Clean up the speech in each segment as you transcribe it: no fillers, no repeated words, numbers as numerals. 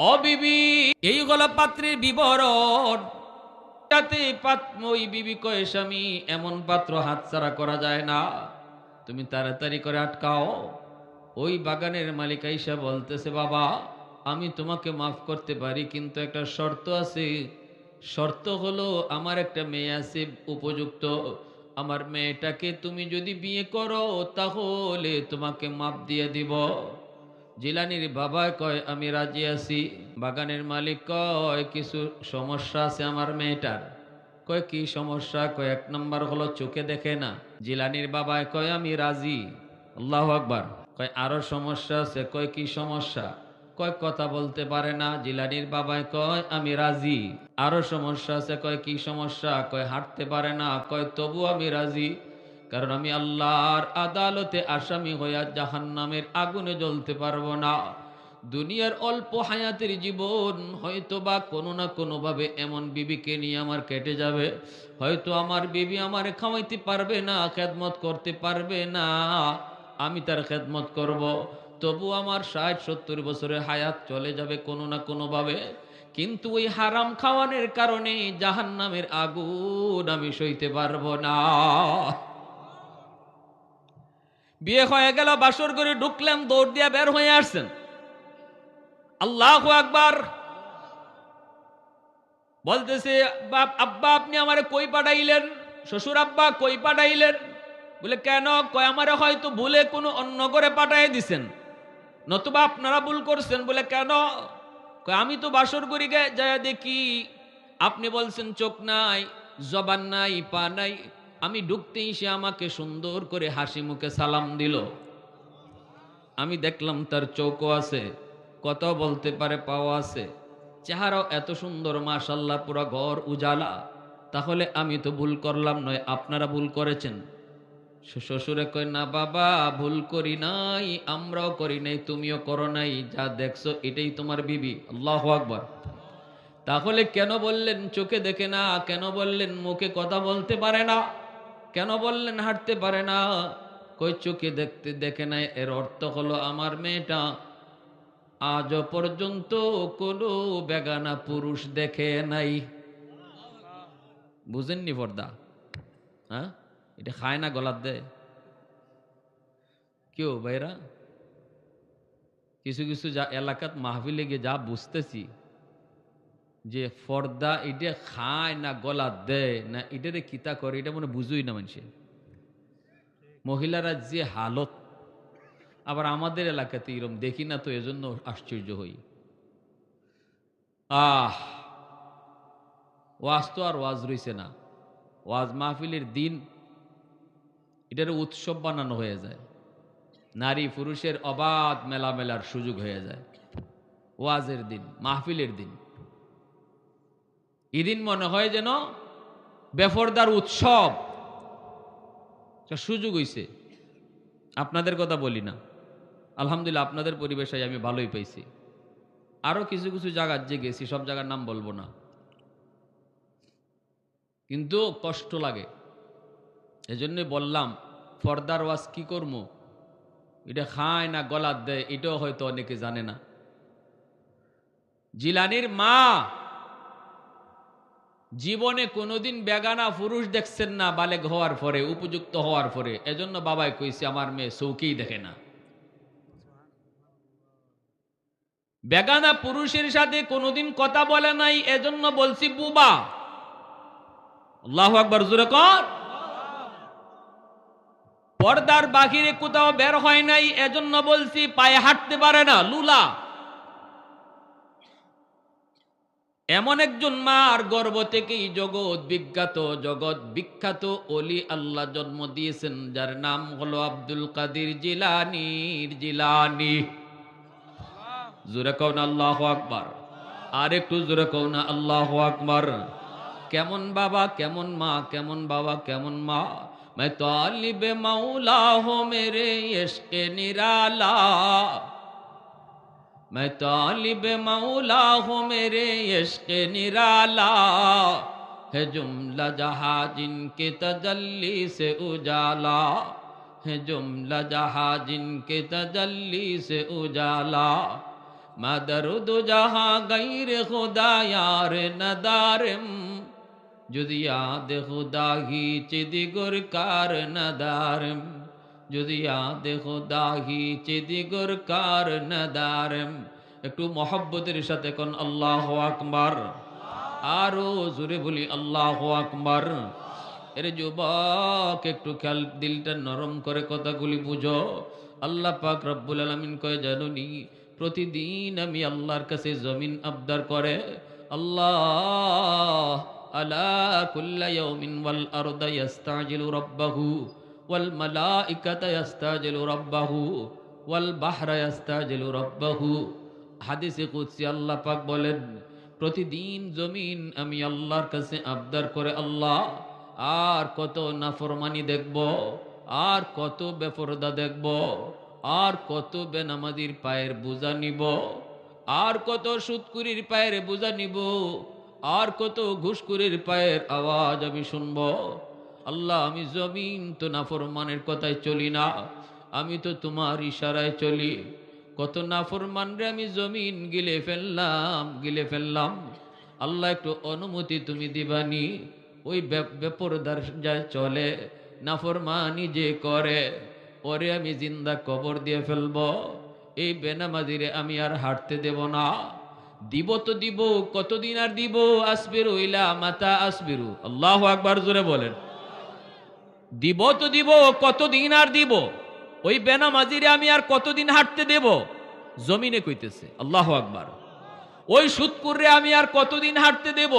ও বিবি, এই হলো পাত্রের বিবরণ। ওই বিবি কয়, স্বামী এমন পাত্র হাতছাড়া করা যায় না, তুমি তাড়াতাড়ি করে আটকাও। ওই বাগানের মালিক আইসা বলতেছে, বাবা আমি তোমাকে মাফ করতে পারি, কিন্তু একটা শর্ত আছে। শর্ত হলো আমার একটা মেয়ে আছে উপযুক্ত, আমার মেয়েটাকে তুমি যদি বিয়ে করো তাহলে তোমাকে মাফ দিয়ে দিব। জিলানির বাবা কয়, আমি রাজি আছি। বাগানের মালিক কয়, কিছু সমস্যা আছে আমার মেয়েটার। কয়, কি সমস্যা? কয়, এক নম্বর হলো চোখে দেখে না। জিলানির বাবা কয়, আমি রাজি। আল্লাহু আকবার। কয়, আরো সমস্যা আছে। কয়, কি সমস্যা? কয়, কথা বলতে পারে না। জিলানির বাবায় কয়, আমি রাজি। আরো সমস্যা আছে। কয়, কি সমস্যা? কয়, হাঁটতে পারে না। কয়, তবু আমি রাজি, কারণ আমি আল্লাহর আদালতে আসামি হইয়া জাহান্নামের আগুনে জ্বলতে পারবো না। দুনিয়ার অল্প হায়াতের জীবন হয়তো বা কোনো না কোনো ভাবে এমন বিবিকে নিয়ে আমার কেটে যাবে। হয়তো আমার বিবি আমারে খাওয়াইতে পারবে না, খেদমত করতে পারবে না, আমি তার খেদমত করব। তবু আমার ৬০-৭০ বছরের হায়াত চলে যাবে কোনো না কোনো ভাবে, কিন্তু ওই হারাম খাওয়ানোর কারণে জাহান্নামের আগুন আমি সইতে পারবো না। বিয়ে হয়ে গেল, বাসর করে ঢুকলাম, দৌড় দিয়া বের হয়ে আসছেন। আল্লাহু আকবার। বলতেছে, বাপ আব্বা আপনি আমারে কই পাঠাইলেন? শ্বশুর আব্বা কই পাঠাইলেন? বলে, কেন? কয়, আমারে হয়তো ভুলে কোনো অন্য ঘরে পাঠাই দিছেন, নতুবা আপনারা ভুল করছেন। বলে, কেন? কয়, আমি তো বাসর করি গে যায় দেখি আপনি বলছেন চোখ নাই, জবান নাই, পা নাই। আমি ঢুকতেই সে আমাকে সুন্দর করে হাসি মুখে সালাম দিল। আমি দেখলাম তার চোখও আছে, কথা বলতে পারে, পাও আছে, চেহারাও এত সুন্দর, মাশাআল্লাহ, পুরো ঘর উজালা। তাহলে আমি তো ভুল করলাম নয়, আপনারা ভুল করেছেন। শ্বশুরে কয়, না বাবা, ভুল করি নাই, আমরাও করি নাই, তুমিও করো নাই, যা দেখছো এটাই তোমার বিবি। আল্লাহু আকবার। তাহলে কেন বললেন চোখে দেখে না? কেন বললেন মুখে কথা বলতে পারে না? কেন বললেন হাঁটতে পারে না? কই, চোখে দেখতে দেখে নাই, এর অর্থ হলো আমার মেয়েটা আজও পর্যন্ত কোনো বেগানা পুরুষ দেখে নাই। বুঝেননি পর্দা? হ্যাঁ, এটা খায় না, গলার দেয় কেউ ভাইরা? কিছু কিছু যা এলাকাত মাহফিলে গিয়ে যা বুঝতেছি, যে পর্দা এটা খায় না, গলা দেয় না, এটারে কিতা করে এটা মনে বুঝুই না মানুষে। মহিলারা যে হালত, আবার আমাদের এলাকাতে এরকম দেখি না, তো এজন্য আশ্চর্য হই। আহ, ওয়াজ তো আর ওয়াজ রইছে না। ওয়াজ মাহফিলের দিন এটার উৎসব বানানো হয়ে যায়, নারী পুরুষের অবাধ মেলামেলার সুযোগ হয়ে যায়। ওয়াজের দিন, মাহফিলের দিন, এদিন মনে হয় যেন বেফরদার উৎসব, সুযোগ হইছে। আপনাদের কথা বলি না, আলহামদুলিল্লাহ আপনাদের পরিবেশে আমি ভালোই পাইছি। আরো কিছু কিছু জায়গার যে গেছি, সব জায়গার নাম বলবো না, কিন্তু কষ্ট লাগে। এজন্য বললাম, পর্দার ওয়াজ কি করবো, এটা খায় না গলার দেয়, এটাও হয়তো অনেকে জানে না। জিলানির মা জীবনে কোনোদিন বেগানা পুরুষ দেখছেন না, বালেগ হওয়ার পরে, উপযুক্ত হওয়ার পরে। এজন্য বাবাই কইছে, আমার মেয়ে চৌকেই দেখে না। বেগানা পুরুষের সাথে কোনোদিন কথা বলে নাই, এজন্য বলছি বুবা। আল্লাহু আকবার, জোরে কর। পর্দার বাহিরে কোথাও বের হয় নাই, এজন্য বলছি পায়ে হাঁটতে পারে না, লুলা। এমন একজন মার গর্ভ থেকেই জগৎ বিখ্যাত অলি আল্লাহ জন্ম দিয়েছেন, যার নাম হলো আব্দুল কাদের জিলানী। জোরে কও না আল্লাহু আকবার। আর একটু জোরে কও না আল্লাহু আকবার। কেমন বাবা, কেমন মা, কেমন বাবা, কেমন মা। मैं तालिब मौला हूँ मेरे इश्क निराला, मैं तालिब मौला हूँ मेरे इश्क निराला, है जुमला जहाँ जिनके तजल्ली से उजाला, है जुमला जहाँ जिनके तजल्ली से उजाला, মাদরুদ জাহা গাইরে খুদা ইয়ার নদারম যদি याद खुदा ही चिदिगुर कार नदारम যদি याद खुदा ही चिदिगुर कार नदारम একটু মহব্বতের সাথে কোন আল্লাহু আকবার আরো জোরে বলি আল্লাহু আকবার এর যুবক একটু খেয়াল দিলটা নরম করে কথাগুলি বুঝো আল্লাহ পাক রব্বুল আলামিন কয় জানুনি প্রতিদিন আমি আল্লাহর কাছে জমিন আবদার করে আল্লাহ আলা কুল্লা ইয়াউমিন ওয়াল আরদা ইস্তাজিলু রাব্বাহু ওয়াল মালাইকাতু ইস্তাজিলু রাব্বাহু ওয়াল বাহরা ইস্তাজিলু রাব্বাহু হাদিসে কুদসি আল্লাহ পাক বলেন প্রতিদিন জমিন আমি আল্লাহর কাছে আবদার করে আল্লাহ আর কত নাফরমানি দেখব আর কত বেপরদা দেখব আর কত বেনামাজির পায়ের বোঝা নিব আর কত সুদকুরির পায়ের বোঝা নিব আর কত ঘুষকুরির পায়ের আওয়াজ আমি শুনব আল্লাহ আমি জমিন তো নাফরমানের কথায় চলি না আমি তো তোমার ইশারায় চলি কত নাফরমান রে আমি জমিন গিলে ফেললাম আল্লাহ একটু অনুমতি তুমি দিবানি ওই বেপরদার যা চলে নাফরমানি যে করে ওরে আমি জিন্দা কবর দিয়ে ফেলব এই বেনামাজিরে আমি আর হাঁটতে দেব না দিব তো দিব কতদিন আর দিব আসবিরু ইলা মাতা আসবিরু আল্লাহু আকবার জোরে বলেন দিব তো দিব কতদিন আর দিব ওই বেনামাজিরে আমি আর কতদিন হাঁটতে দেব জমিনে কইতেছে আল্লাহু আকবার ওই সুদকুররে আমি আর কতদিন হাঁটতে দেব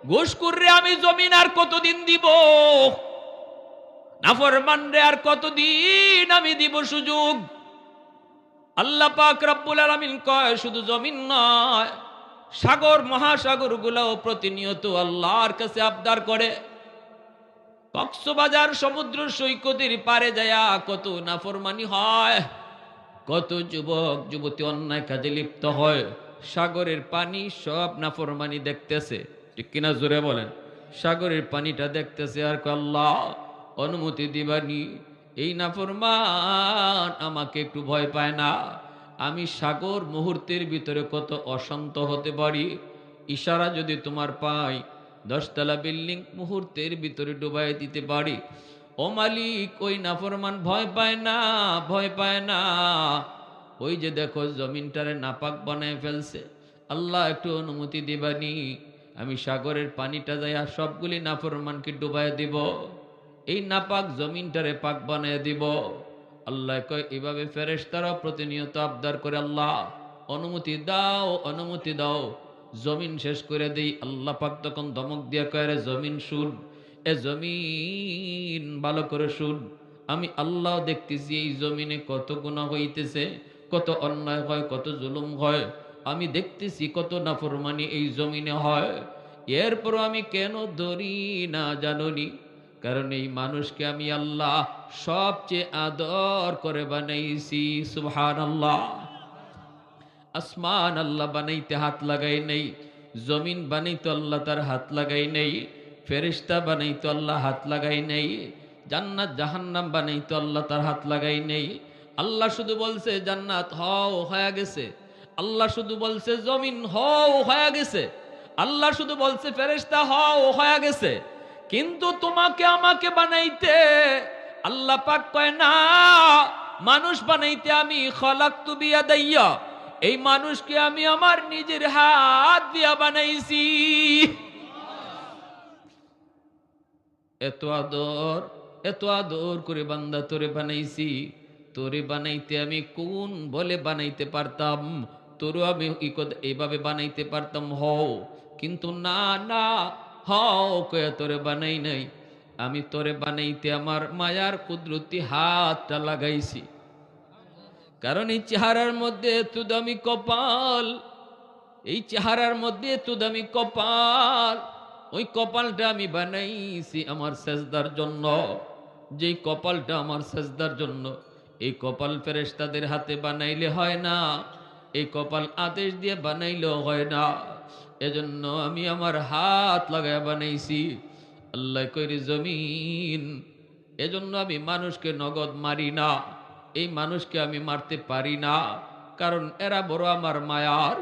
ঘুষকুররে আমি জমিন আর কতদিন দিব নাফরমানরে আর কতদিন আমি দিব সুযোগ আল্লাহ পাক রব্বুল আলামিন কয় শুধু জমিন নয় সাগর মহাসাগর গুলাও প্রতিনিয়ত আল্লাহর কাছে আবদার করে কক্সবাজার সমুদ্র সৈকতের পারে যায়া কত নাফরমানি হয় কত যুবক যুবতী অন্যায় কাজে লিপ্ত হয় সাগরের পানি সব নাফরমানি দেখতেছে ঠিক কিনা জোরে বলেন সাগরের পানিটা দেখতেছে আর আল্লাহ অনুমতি দিবানি এই নাফরমান আমাকে একটু ভয় পায় না আমি সাগর মুহূর্তের ভিতরে কত অশান্ত হতে পারি ইশারা যদি তোমার পাই 10 তলা বিল্ডিং মুহূর্তের ভিতরে ডুবাই দিতে পারি ও মালিক ওই নাফরমান ভয় পায় না ওই যে দেখো জমিনটারে নাপাক বানায় ফেলছে আল্লাহ একটু অনুমতি দিবানি আমি সাগরের পানিটা যাইয়া সবগুলি নাফরমানকে ডুবাই দিব এই নাপাক জমিনটারে পাক বানায় দিব আল্লাহ কয় এভাবে ফেরেশতারা প্রতিনিয়ত আবদার করে আল্লাহ অনুমতি দাও জমিন শেষ করে দেই আল্লাহ পাক তখন ধমক দিয়া কয় রে জমিন শুন এ জমিন ভালো করে শুন আমি আল্লাহ দেখতেছি এই জমিনে কত গুনাহ হইতেছে কত অন্যায় হয় কত জুলুম হয় আমি দেখতেছি কত নাফরমানি এই জমিনে হয় এরপর আমি কেন ধরি না জানোনি কারণ এই মানুষকে আমি আল্লাহ সবচেয়ে আদর করে বানাইছি সুবহানাল্লাহ আসমান আল্লাহ বানাইতে হাত লাগাই নেই জমিন বানাইতে আল্লাহ তার হাত লাগাই নেই ফেরেশতা বানাইতে আল্লাহ হাত লাগাই নেই জান্নাত জাহান্নাম বানাইতে আল্লাহ তার হাত লাগাই নেই আল্লাহ শুধু বলছে জান্নাত হও হয়ে গেছে আল্লাহ শুধু বলছে জমিন হও হয়ে গেছে আল্লাহ শুধু বলছে ফেরেশতা হও হয়ে গেছে কিন্তু তোমাকে আমাকে বানাইতে আল্লাহ পাক কয় না মানুষ বানাইতে আমি খলাকতু বিয়াদাইয়া এই মানুষকে আমি আমার নিজের হাত দিয়া বানাইছি এত আদর করে বান্দা তোরে বানাইছি তোরে বানাইতে আমি কোন বলে বানাইতে পারতাম তোরও আমি এইভাবে বানাইতে পারতাম হও কিন্তু না হও কয়ে তোরে বানাই নাই আমি তোরে বানাইতে আমার মায়ার কুদরতি হাতটা লাগাইছি কারণ এই চেহারার মধ্যে এত দামি কপাল এই চেহারার মধ্যে এত দামি কপাল ওই কপালটা আমি বানাইছি আমার সেজদার জন্য যেই কপালটা আমার সেজদার জন্য এই কপাল ফেরেশতাদের হাতে বানাইলে হয় না এই কপাল আদেশ দিয়ে বানাইলেও হয় না এজন্য আমি আমার হাত লাগায় বানাইছি আল্লাহ কইরে জমিন এজন্য আমি মানুষকে নগদ মারি না এই মানুষকে আমি মারতে পারি না কারণ এরা বড় আমার মায়ার।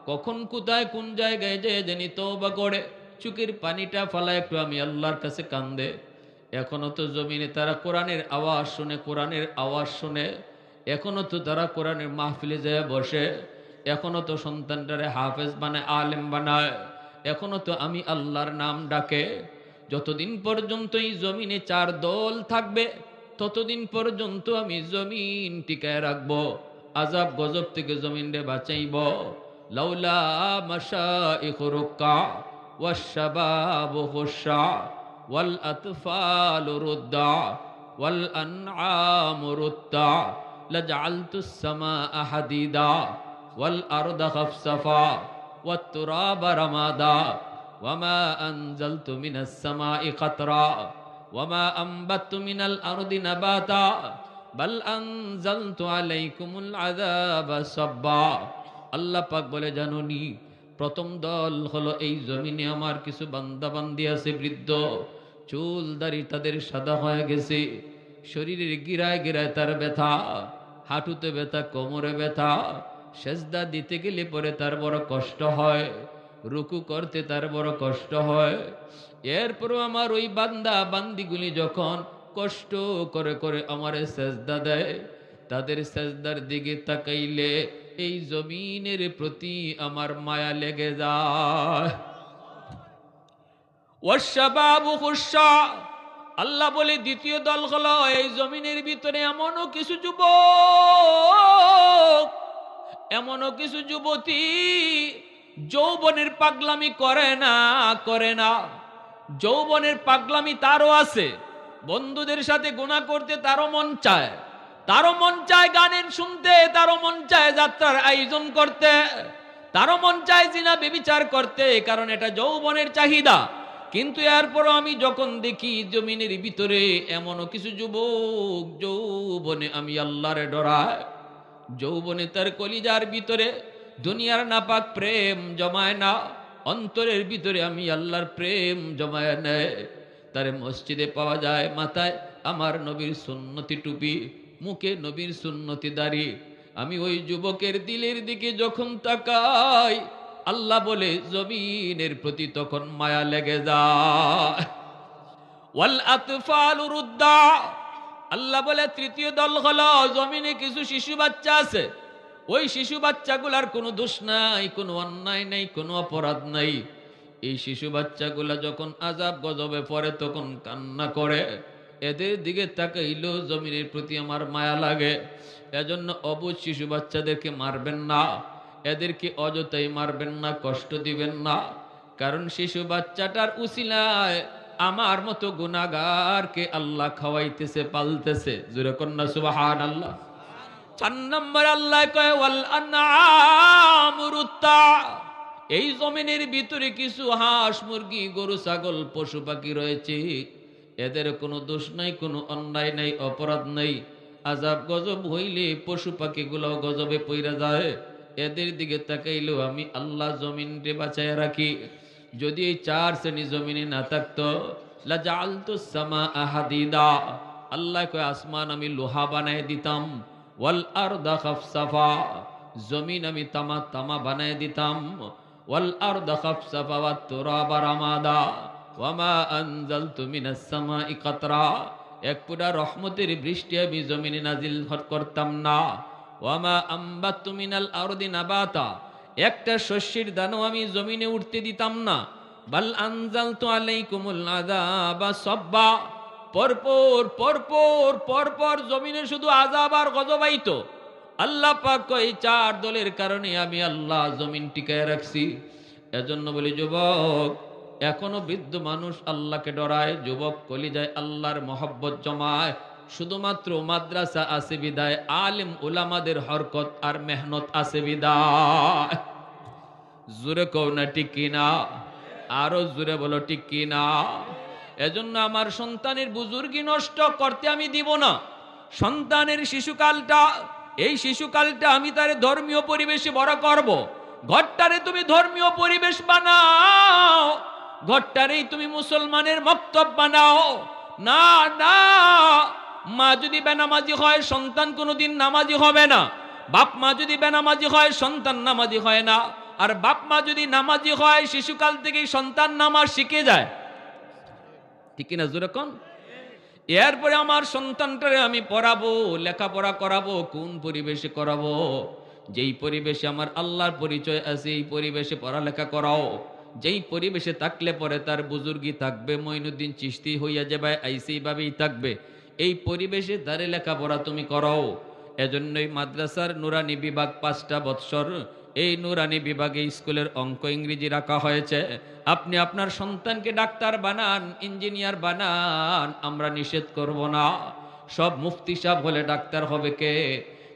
কখন কোথায় কোন জায়গায় যে জানি তওবা করে চোখের পানিটা ফালা একটু আমি আল্লাহর কাছে কান্দে। এখনো তো জমিনে তারা কোরআনের আওয়াজ শুনে, কোরআনের আওয়াজ শুনে। এখনো তো তারা কোরআনের মাহফিলে যায় বসে। এখনো তো সন্তানটারে হাফেজ বানায়, আলেম বানায়। এখনো তো আমি আল্লাহর নাম ডাকে। যতদিন পর্যন্ত এই জমিনে চার দল থাকবে ততদিন পর্যন্ত আমি জমিন টিকায় রাখবো, আযাব গজব থেকে জমিন রে বাঁচাইব। লাউলা মাশাইখু রুক্কা ওয়াশ-শাবাবু খুশা ওয়াল আতফালু রুদ্দা ওয়াল আনআমু রুত্তা লাজআলতুস সামাআ হাদিদা ওয়াল আরদা খাফসাফা ওয়াত তুরাবা রামাদা ওয়ামা আনজালতু মিনাস সামাই কাতরা ওয়ামা আনবাততু মিনাল আরদি নাবাতা বাল আনজালতু আলাইকুমুল আযাবা সাব্বা। আল্লাহ পাক বলে, জানোনি প্রথম দল হলো এই জমিনে আমার কিছু বান্দা বান্দি আছে, বৃদ্ধ, চুল দাড়ি তাদের সাদা হয়ে গেছে, শরীরের গিরায় গিরায় তার ব্যথা, হাঁটুতে ব্যথা, কোমরে ব্যথা, সেজদা দিতে গেলে পরে তার বড় কষ্ট হয়, রুকু করতে তার বড় কষ্ট হয়। এরপরও আমার ওই বান্দা বান্দিগুলি যখন কষ্ট করে করে আমারে সেজদা দেয়, তাদের সেজদার দিকে তাকাইলে এই জমিনের প্রতি আমার মায়া লেগে যায়। ওয়াশ-শাবাবু খুশা, আল্লাহ বলে দ্বিতীয় দল হলো এই জমিনের ভিতরে এমনও কিছু যুবক, এমনও কিছু যুবতী যৌবনের পাগলামি করে না। যৌবনের পাগলামি তারও আছে, বন্ধুদের সাথে গুনাহ করতে তারও মন চায়, তারও মন চায় গানের শুনতে, তারও মন চায় যাত্রার আয়োজন করতে, তারও মন চায় জিনা ব্যভিচার করতে, কারণ এটা যৌবনের চাহিদা। কিন্তু এরপরও আমি যখন দেখি জমিনের ভিতরে এমনও কিছু যুবক যৌবনে আমি আল্লাহরে ডরায়, যৌবনে তার কলিজার ভিতরে দুনিয়ার নাপাক প্রেম জমায় না, অন্তরের ভিতরে আমি আল্লাহর প্রেম জমায় নেয়। তারে মসজিদে পাওয়া যায়, মাথায় আমার নবীর সুন্নতি টুপি, মুখে নবীর সুন্নতি দাড়ি। আমি ওই যুবকের দিলের দিকে যখন তাকাই, আল্লাহ বলে জমিনের প্রতি তখন মায়া লেগে যায়। ওয়াল আতফালু রুদ্দা, আল্লাহ বলে তৃতীয় দল হলো জমিনে কিছু শিশু বাচ্চা আছে, ওই শিশু বাচ্চাগুলার কোনো দোষ নাই, কোনো অন্যায় নাই, কোনো অপরাধ নাই। এই শিশু বাচ্চাগুলা যখন আযাব গজবে পড়ে তখন কান্না করে, এদের দিকে তাকাইলেও জমিনের প্রতি আমার মায়া লাগে। এজন্য অবুঝ শিশু বাচ্চাদেরকে মারবেন না, এদেরকে অযথাই মারবেন না, কষ্ট দিবেন না, কারণ শিশু বাচ্চাটার উসিলায় আমার মতো গুনাহগারকে আল্লাহ খাওয়াইতেছে, পালতেছে। জোরে কন্যা সুবহানাল্লাহ। 4 নম্বর আল্লাহ কয় ওয়াল আনআমু রুত্তা, এই জমিনের ভিতরে কিছু হাঁস মুরগি গরু ছাগল পশু পাখি রয়েছে, এদের কোনো দোষ নাই, কোনো অন্যায় নাই, অপরাধ নাই। আযাব গজব হইলে পশু পাখিগুলো গজবে পইরা যায়, এদের দিকে তাকাইলেও আমি আল্লাহ জমিনকে বাঁচায় রাখি। যদি এই 4 শ্রেণী জমিনে না থাকতো, লাজআলতুস সামাআ হাদিদা, আল্লাহ কয় আসমান আমি লোহা বানায় দিতাম, ওয়াল আরদা খাফসাফা, জমিন আমি তামা বানায় দিতাম, ওয়াল আরদা খাফসাফা ওয়াত তুরাবা রামাদা ওয়ামা আনজালতু মিনাস সামাই কাতরা, এক পুরা রহমতের বৃষ্টি আমি জমিনে নাজিল করতাম না। ওয়ামা আনবাততু মিনাল আরদি নাবাতা, একটা শস্যের দানা আমি জমিনে উঠতে দিতাম না। বাল আনজালতু আলাইকুমুল আযাবা সাব্বা, পরপর জমিনে শুধু আযাব আর গজব আইতো। আল্লাহ পাক এই 4 দলের কারণে আমি আল্লাহ জমিন টিকায় রাখছি। এজন্য বলি যুবক, এখনো বৃদ্ধ মানুষ আল্লাহকে ডরায়, যুবক কলিজায় আল্লাহর মহব্বত জমায়, শুধুমাত্র মাদ্রাসা আছে বিদায়, আলেম উলামাদের হরকত আর মেহনত আছে বিদায়। জোরে কও না ঠিক কিনা? আরো জোরে বলো ঠিক কিনা? এজন্য আমার সন্তানের বুজুর্গি নষ্ট করতে আমি দিব না। সন্তানের শিশুকালটা, এই শিশুকালটা আমি তার ধর্মীয় পরিবেশে বড় করব। ঘরটারে তুমি ধর্মীয় পরিবেশ বানাও, ঘরটারেই তুমি মুসলমানের মক্তব বানাও। না না, মা যদি বেনামাজি হয় সন্তান কোনোদিন নামাজি হবে না। বাপ মা যদি বেনামাজি হয় সন্তান নামাজি হয় না, আর বাপ মা যদি নামাজি হয় শিশুকাল থেকেই সন্তান নামাজ শিখে যায়। ঠিক কিনা জোরে কোন? এরপরে আমার সন্তানটারে আমি পড়াবো, লেখাপড়া করাবো, কোন পরিবেশে করাবো? যেই পরিবেশে আমার আল্লাহর পরিচয় আছে এই পরিবেশে পড়ালেখা করাও। যেই পরিবেশে থাকলে পরে তার বুজুর্গি থাকবে, মঈনুদ্দিন চিশতি হইয়া যাবে, এইভাবেই থাকবে। এই পরিবেশে তারে লেখাপড়া তুমি করাও। এজন্যই মাদ্রাসার নুরানি বিভাগ 5টা বৎসর, এই নুরানি বিভাগে স্কুলের অঙ্ক ইংরেজি রাখা হয়েছে। আপনি আপনার সন্তানকে ডাক্তার বানান, ইঞ্জিনিয়ার বানান, আমরা নিষেধ করব না। সব মুফতি সাহেব হলে ডাক্তার হবে কে?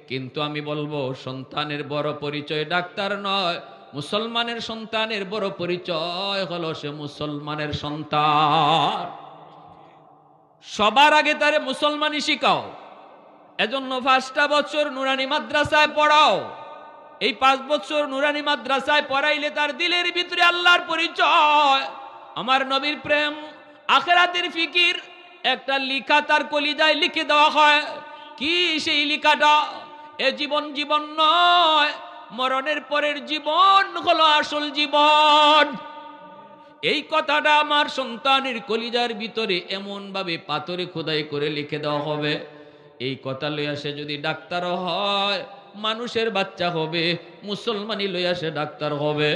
কিন্তু আমি বলবো সন্তানের বড় পরিচয় ডাক্তার নয়, মুসলমানের সন্তানের বড় পরিচয় হলো সে মুসলমানের সন্তান। সবার আগে তারে মুসলমানি শিখাও। এজন্য 5টা বছর নুরানি মাদ্রাসায় পড়াও। এই 5 বছর নুরানি মাদ্রাসায় পড়াইলে তার দিলের ভিতরে আল্লাহর পরিচয়, আমার নবীর প্রেম, আখিরাতের ফিকির একটা লিখা তার কলিজায় লিখে দেওয়া হয়। কি সেই লিখাটা? এ জীবন জীবন নয়, মরণের পরের জীবন হলো আসল জীবন। এই কথাটা আমার সন্তানের কলিজার ভিতরে এমন ভাবে পাথরে খোদাই করে লিখে দেওয়া হবে। এই কথা লইয়া সে যদি ডাক্তারও হয়, মানুষের বাচ্চা হবে, মুসলমানি লইয়া সে ডাক্তার হবে।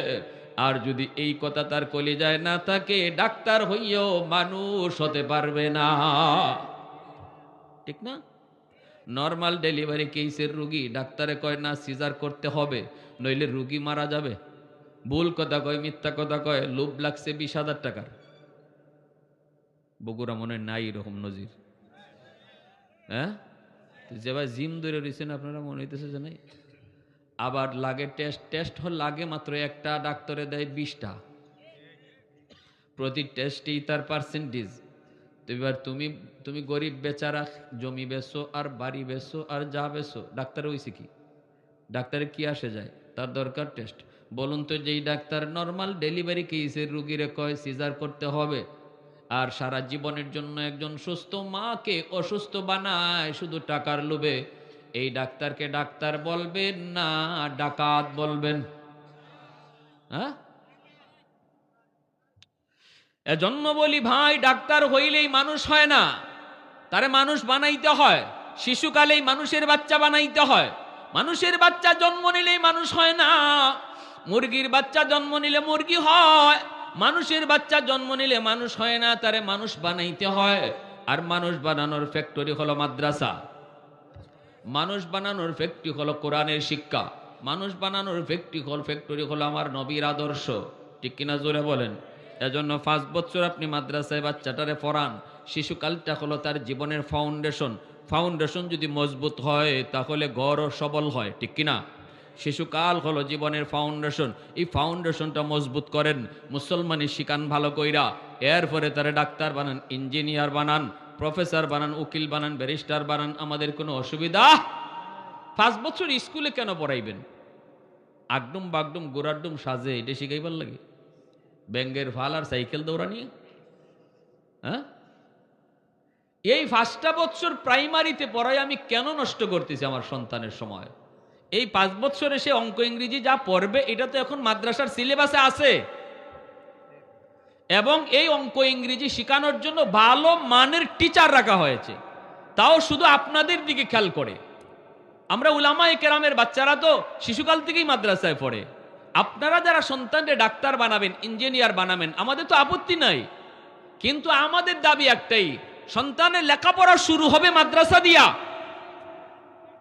আর যদি এই কথা তার কলিজায় না থাকে, ডাক্তার হইয়াও মানুষ হতে পারবে না। ঠিক না? নর্মাল ডেলিভারি কেসের রুগী ডাক্তারে কয় না সিজার করতে হবে, নইলে রুগী মারা যাবে। ভুল কথা কয়, মিথ্যা কথা কয়, লোভ লাগছে 20,000 টাকার। বগুড়া মনে নাই এরকম নজির। হ্যাঁ, যে ভাই জিম ধরে রয়েছেন আপনারা মনে হইতেছে যে নাই। আবার লাগে টেস্ট লাগে মাত্র একটা, ডাক্তারে দেয় 20টা। প্রতি টেস্টেই তার পার্সেন্টেজ। এবার তুমি গরিব বেচারা, জমি বেচো আর বাড়ি বেচো আর যা বেচো, ডাক্তার হইছে কি? ডাক্তারে কি আসে যায়? তার দরকার টেস্ট। বলুন তো, যেই ডাক্তার নর্মাল ডেলিভারি কেসের রুগীরে কয় সিজার করতে হবে, আর সারা জীবনের জন্য একজন সুস্থ মাকে অসুস্থ বানায় শুধু টাকার লোভে, এই ডাক্তারকে ডাক্তার বলবেন না ডাকাত বলবেন? হ্যাঁ, এজন্য বলি ভাই, ডাক্তার হইলেই মানুষ হয় না, তারে মানুষ বানাইতে হয়। শিশুকালেই মানুষের বাচ্চা বানাইতে হয়। মানুষের বাচ্চা জন্ম নিলেই মানুষ হয় না, মুরগির বাচ্চা জন্ম নিলে মুরগি হয়। মানুষের বাচ্চা জন্ম নিলে মানুষ হয় না, তারে মানুষ বানাইতে হয়। আর মানুষ বানানোর ফ্যাক্টরি হলো মাদ্রাসা, মানুষ বানানোর ফ্যাক্টরি হলো কোরআনের শিক্ষা, মানুষ বানানোর ফ্যাক্টরি হলো আমার নবীর আদর্শ। ঠিক কিনা জোরে বলেন? এজন্য 5 বছর আপনি মাদ্রাসায় বাচ্চাটারে পড়ান। শিশুকালটা হলো তার জীবনের ফাউন্ডেশন যদি মজবুত হয় তাহলে ঘরও সবল হয়। ঠিক কিনা? শিশুকাল হলো জীবনের ফাউন্ডেশন। এই ফাউন্ডেশনটা মজবুত করেন, মুসলমানি শিখান ভালো কইরা। এরপরে তারা ডাক্তার বানান, ইঞ্জিনিয়ার বানান, প্রফেসর বানান, উকিল বানান, ব্যারিস্টার বানান, আমাদের কোনো অসুবিধা। 5 বছর স্কুলে কেন পড়াইবেন? আগডুম বাগডুম গোড়াডুম সাজে এটা শিখাইবার লাগে? ব্যাঙ্গের ফাল আর সাইকেল দৌড়ানি? হ্যাঁ, এই 5টা বছর প্রাইমারিতে পড়াই আমি কেন নষ্ট করতেছি আমার সন্তানের সময়? এই 5 বছরে সে অঙ্ক ইংরেজি যা পড়বে এটা তো এখন মাদ্রাসার সিলেবাসে আছে, এবং এই অঙ্ক ইংরেজি শেখানোর জন্য ভালো মানের টিচার রাখা হয়েছে। তাও শুধু আপনাদের দিকে খেয়াল করে। আমরা উলামায়ে কেরামের বাচ্চারা তো শিশুকাল থেকেই মাদ্রাসায় পড়ে। আপনারা যারা সন্তানকে ডাক্তার বানাবেন, ইঞ্জিনিয়ার বানাবেন, আমাদের তো আপত্তি নাই, কিন্তু আমাদের দাবি একটাই, সন্তানের লেখাপড়া শুরু হবে মাদ্রাসা দিয়া।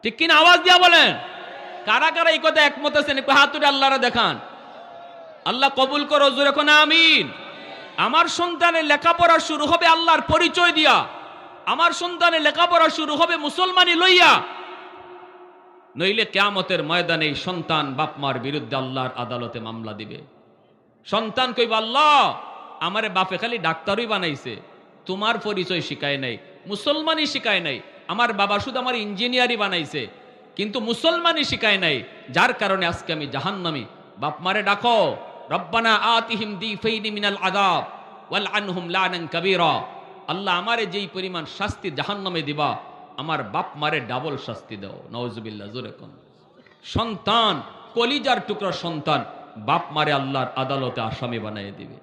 ঠিক কিনা? আওয়াজ দিয়া বলেন। কারা কারা এই কথা একমত আছেন? একটু হাত তুলে আল্লাহরা দেখান। আল্লাহ কবুল করো, জোরে কোন আমিন। আমার সন্তানের লেখাপড়া শুরু হবে আল্লাহর পরিচয় দিয়া। আমার সন্তানের লেখাপড়া শুরু হবে মুসলমানি লইয়া। নইলে কিয়ামতের ময়দানে সন্তান বাপমার বিরুদ্ধে আল্লাহর আদালতে মামলা দিবে। সন্তান কইব, আল্লাহ আমারে বাপে খালি ডাক্তারই বানাইছে, তোমার পরিচয় শিখায় নাই, মুসলমানি শিখায় নাই। আমার বাবা শুধু আমার ইঞ্জিনিয়ারই বানাইছে, কিন্তু মুসলমানি শিখায় নাই, যার কারণে আজকে আমি জাহান্নামী। বাপ মারে ডাকো, রব্বানা আতিহিম দিফাইনি মিনাল আযাব ওয়াল আনহুম লানান কাবীরা। আল্লাহ আমারে যেই পরিমাণ শাস্তি জাহান্নামে দিবা, আমার বাপ মারে ডাবল শাস্তি দাও। নাউজুবিল্লাহ, জোরে কোন। সন্তান, কলিজার টুকরা সন্তান বাপ মারে আল্লাহর আদালতে আসামি বানিয়ে দিবে।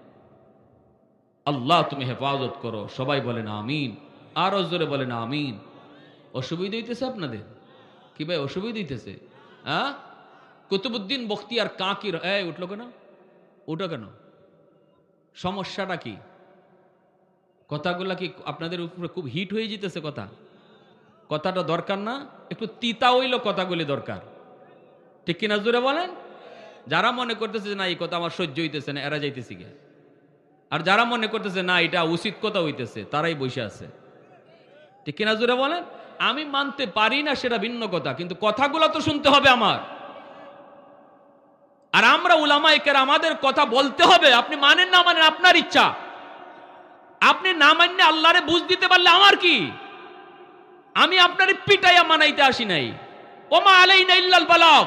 আল্লাহ তুমি হেফাজত করো। সবাই বলেন আমিন, আরো জোরে বলেন আমিন। অসুবিধা হইতেছে আপনাদের কি ভাই? অসুবিধা হইতেছে? হ্যাঁ, কুতুবউদ্দিন বখতিয়ার কাকির উঠলো কেন? উঠো কেন? সমস্যাটা কি? কথাগুলা কি আপনাদের উপরে খুব হিট হয়ে যেতেছে? কথাটা দরকার না? একটু তিতা হইল কথাগুলি দরকার, ঠিক কিনা জোরে বলেন? যারা মনে করতেছে না এই কথা আমার সহ্য হইতেছে না, এরা যাইতেছি গে। আর যারা মনে করতেছে না এটা উচিত কথা হইতেছে, তারাই বসে আছে, ঠিক কিনা জোরে বলেন? আমি মানতে পারি না সেটা ভিন্ন কথা, কিন্তু কথাগুলো তো শুনতে হবে আমার। আর আমরা উলামায়ে কেরাম, আমাদের কথা বলতে হবে। আপনি মানেন না মানেন আপনার ইচ্ছা, আপনি না মানলে আল্লাহরে বুঝ দিতে পারলে আমার কি? আমি আপনারে পিটাইয়া মানাইতে আসি নাই। ওমা আলাইনা ইল্লাল বালাগ।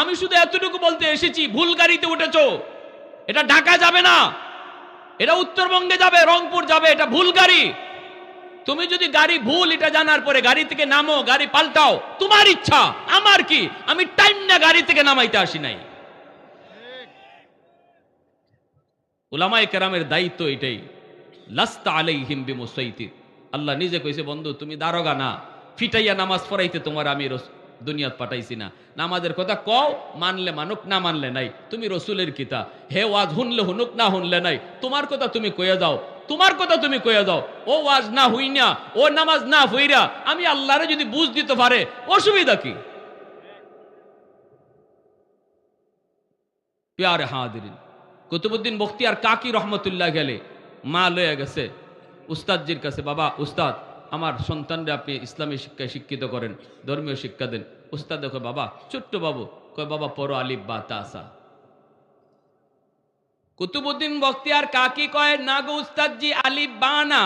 আমি শুধু এতটুকু বলতে এসেছি, ভুল গাড়িতে উঠেছো, এটা ঢাকা যাবে না, এটা উত্তরবঙ্গে যাবে, রংপুর যাবে, এটা ভুল গাড়ি। তুমি যদি গাড়ি ভুল এটা জানার পরে গাড়ি থেকে নামো, গাড়ি পাল্টাও, তোমার ইচ্ছা, আমার কি? আমি টাইম না গাড়ি থেকে নামাইতে আসি নাই। উলামায়ে কেরামের দায়িত্ব এটাই। লাস্তা আলাইহিম বিমুসাইতির। আল্লাহ নিজে কইছে, বন্ধু তুমি দারোগা না, ফিটাইয়া নামাজ পড়াইতে তোমার আমি দুনিয়াত পাঠাইছি না। নামাজের কথা কও, মানলে মানুক, না মানলে নাই। তুমি রসুলের কিতা, হে ওয়াজ হুনলে হুনুক, না হুনলে নাই। তোমার কথা তুমি কইয়া দাও, তোমার কথা তুমি কইয়া দাও। ও ওয়াজ না হই না, ও নামাজ না হইরা আমি আল্লাহরে যদি বুঝ দিতে পারে, অসুবিধা কি? প্যারে হাদিরিন, কুতুবউদ্দিন বখতিয়ার কাকি রহমতুল্লাহ গেলে মা লয়ে গেছে উস্তাদজির কাছে, বাবা উস্তাদ আমার সন্তানরে আপনি ইসলামী শিক্ষায় শিক্ষিত করেন, ধর্মীয় শিক্ষা দেন। উস্তাদ দেখো বাবা, ছোট্ট বাবু, কয় বাবা পড়ো আলিফ বা তা সা। কুতুবউদ্দিন বখতিয়ার কাকি কয়, না গো উস্তাদজি, আলিফ বা না,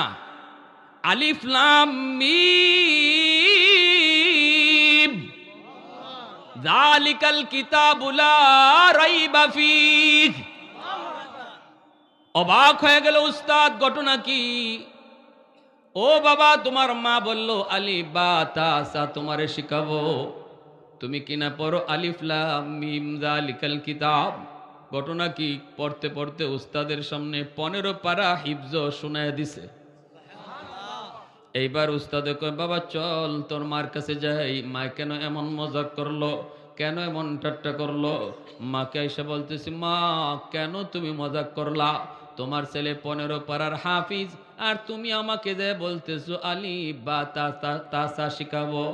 আলিফ লাম মিম, যালিকাল কিতাবু লা রাইবা ফীহ। অবাক হয়ে গেল উস্তাদ, ঘটনা কি? ও বাবা, তোমার মা বলল আলিফ বা তা সা তোমারে শিখাবো, তুমি কিনা পড়ো আলিফ লাম মিম যালিকাল কিতাব। ঘটনা কি? পড়তে পড়তে উস্তাদের সামনে 15 পারা হিফজ শোনায় দিছে। এইবার উস্তাদে কয়, বাবা চল তোর মার কাছে যাই। মা কেন এমন মজাক করলো, কেন এমন ঠাট্টা করলো? মাকে এসে বলতেছি, মা কেন তুমি মজাক করলা? তোমার ছেলে 15 পারার হাফিজ, আর তুমি আমাকে যে বলতেছো আলিফ বা তা সা শিখাবো।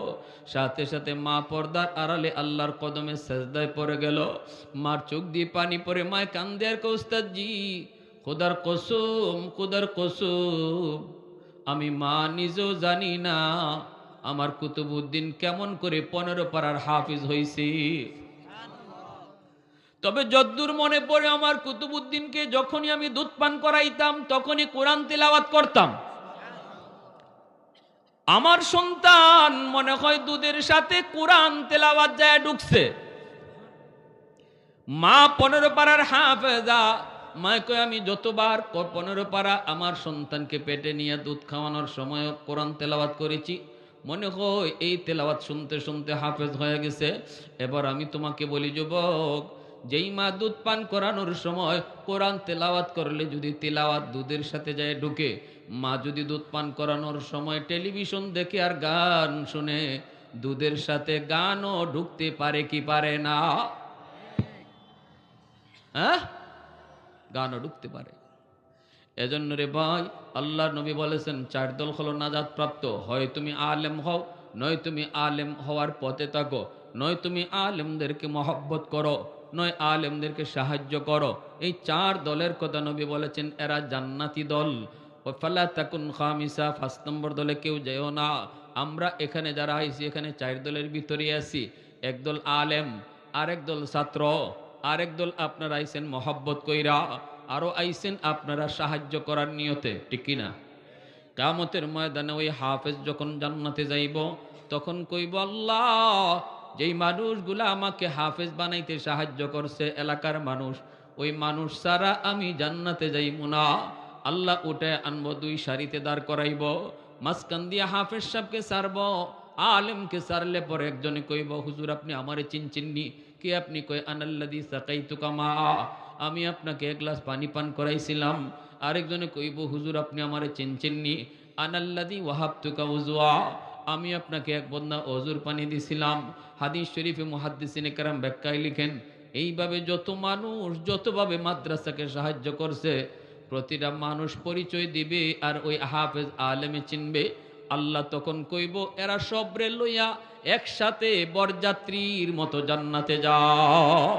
সাথে সাথে মা পর্দার আড়ালে আল্লাহর কদমে সেজদায় পড়ে গেল। মার চোখ দিয়ে পানি পড়ে, মায় কান্দে আর কয়, উস্তাদজি খোদার কসম, খোদার কসম, আমি মা নিজেও জানি না আমার কুতুবউদ্দিন কেমন করে 15 পারার হাফিজ হইছে। তবে যদ্দূর মনে পড়ে, আমার কুতুবউদ্দিনকে যখনই আমি দুধ পান করাইতাম তখনই কোরআন তেলাওয়াত করতাম। আমার সন্তান মনে হয় দুধের সাথে কোরআন তেলাওয়াত যায় ঢুকছে। মা 15 পারার হাফেজা। মায় কয়, আমি যতবার 15 পারা আমার সন্তানকে পেটে নিয়ে দুধ খাওয়ানোর সময় কোরআন তেলাওয়াত করেছি, মনে হয় এই তেলাওয়াত শুনতে শুনতে হাফেজ হয়ে গেছে। এবার আমি তোমাকে বলি যুবক, যেই মা দুধ পান করানোর সময় কোরআন তেলাওয়াত করলে যদি তেলাওয়াত দুধের সাথে যায় ঢুকে, মা যদি দুধ পান করানোর সময় টেলিভিশন দেখে আর গান শুনে, দুধের সাথে গানও ঢুকতে পারে কি পারে না? হ্যাঁ, গানও ঢুকতে পারে। এজন্য রে ভাই, আল্লাহর নবী বলেছেন 4 দল হলো নাজাত প্রাপ্ত। হয় তুমি আলেম হও, নয় তুমি আলেম হওয়ার পথে থাকো, নয় তুমি আলেমদেরকে মহব্বত করো, নয় আলেমদেরকে সাহায্য করো। এই 4 দলের কথা নবী বলেছেন, এরা জান্নাতি দল। ফালা তাকুন খামিসা, 5 নম্বর দলে কেউ যেও না। আমরা এখানে যারা আইছি, এখানে 4 দলের ভিতরে আছি। এক দল আলেম, আরেক দল ছাত্র, আরেক দল আপনারা আইছেন মহব্বত কইরা, আরো আইছেন আপনারা সাহায্য করার নিয়তে, ঠিক কিনা? কিয়ামতের ময়দানে ওই হাফেজ যখন জান্নাতে যাইব, তখন কইব, আল্লাহ যেই মানুষগুলা আমাকে হাফেজ বানাইতে সাহায্য করছে, এলাকার মানুষ, ওই মানুষ ছাড়া আমি জান্নাতে যাইব না। আল্লাহ উঠে আনবো, 2 সারিতে দাঁড় করাইব, মাঝখান দিয়ে হাফেজ সাহেবকে ছাড়ব, আলেমকে সারলে পরে একজনে কইব হুজুর আপনি আমারে চিনচিননি কি? আপনি কই আনাল্লাযী সাকাইতুকা মা, আমি আপনাকে এক গ্লাস পানি পান করাইছিলাম। আরেকজনে কইব হুজুর আপনি আমারে চিনচিননি, আনাল্লাযী ওয়াহাবতুকা উযুয়া, আমি আপনাকে এক বন্যা অজুর পানি দিছিলাম। হাদিস শরীফে মুহাদ্দিসিনে কেরাম ব্যাখ্যায় লিখেন, এইভাবে যত মানুষ যতভাবে মাদ্রাসাকে সাহায্য করছে, প্রতিটা মানুষ পরিচয় দিবে আর ওই হাফেজ আলেমে চিনবে। আল্লাহ তখন কইব এরা সবরে লইয়া একসাথে বরযাত্রীর মতো জান্নাতে যাও।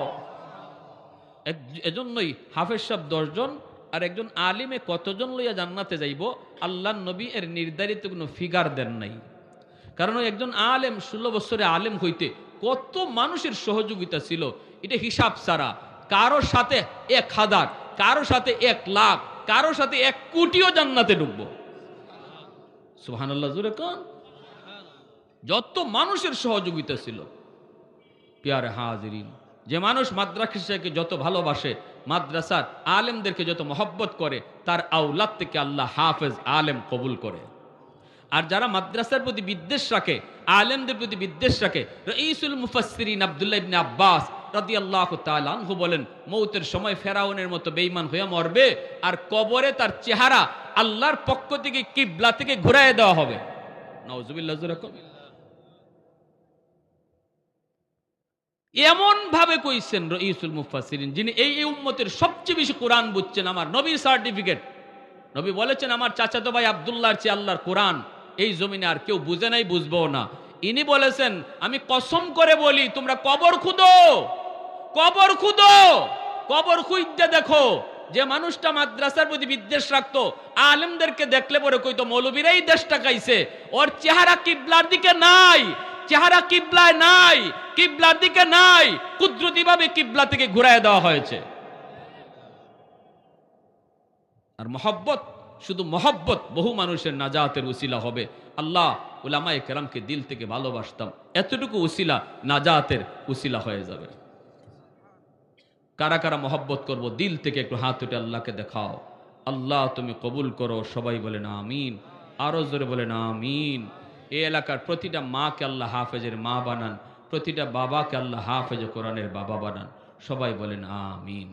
এজন্যই হাফেজ সাহেব 10 জন আর একজন আলিমে কতজন লইয়া জান্নাতে যাইব, আল্লাহ নবী এর নির্ধারিত কোনো ফিগার দেন নাই। কারণ ওই একজন আলেম 16 বছরে আলেম হইতে কত মানুষের সহযোগিতা ছিল, এটা হিসাব ছাড়া। কারোর সাথে 1000, কারোর সাথে 1 লাখ, কারোর সাথে 1 কোটিও জান্নাতে ঢুকবো। সুবহানাল্লাহ জোরে কোন। যত মানুষের সহযোগিতা ছিল। প্যারে হাজিরিন, যে মানুষ মাদ্রাসাকে যত ভালোবাসে, মাদ্রাসার আলেমদেরকে যত মহব্বত করে, তার আওলাদ থেকে আল্লাহ হাফেজ আলেম কবুল করে। আর যারা মাদ্রাসার প্রতি বিদ্বেষ রাখে, আলেমদের প্রতি বিদ্বেষ রাখে, রাইসুল মুফাসসিরিন আব্দুল্লাহ ইবনে আব্বাস রাদিয়াল্লাহু তাআলা আনহু বলেন, মৌতের সময় ফেরাউনের মতো বেঈমান হয়ে মরবে আর কবরে তার চেহারা আল্লাহর পক্ষ থেকে কিবলা থেকে ঘুরায় দেওয়া হবে। নাউজুবিল্লাহ। এমন ভাবে কইছেন রাইসুল মুফাসসিরিন, যিনি এই উম্মতের সবচেয়ে বেশি কোরআন বুঝছেন, আমার নবীর সার্টিফিকেট। নবী বলেছেন আমার চাচাতো ভাই আব্দুল্লাহর চেয়ে আল্লাহর কোরআন এই জমিনে আর কেউ বুঝে নাই, বুঝবো না। ইনি বলেছেন আমি কসম করে বলি, তোমরা কবর খুঁদো, কবর খুঁদো, কবর খুঁজতে দেখো। যে মানুষটা মাদ্রাসার প্রতি বিদ্বেষ রাখতো, আলেমদেরকে দেখলে পরে কইতো মৌলবীরাই দেশ টাকাইছে, ওর চেহারা কিবলার দিকে নাই, চেহারা কিবলায় নাই, কিবলার দিকে নাই, কুদরতি ভাবে কিবলা থেকে ঘুরায় দেওয়া হয়েছে। আর মহব্বত, শুধু মহব্বত বহু মানুষের নাজাতের উসিলা হবে। আল্লাহ উলামায়ে কেরামকে দিল থেকে ভালোবাসতাম, এতটুকু উসিলা নাজাতের উসিলা হয়ে যাবে। কারা কারা মহব্বত করব দিল থেকে একটু হাত উঠে আল্লাহকে দেখাও। আল্লাহ তুমি কবুল করো। সবাই বলেন আমিন, আরো জোরে বলেন আমিন। এই এলাকার প্রতিটা মাকে আল্লাহ হাফেজের মা বানান, প্রতিটা বাবাকে আল্লাহ হাফেজ কোরআনের বাবা বানান। সবাই বলেন আমিন।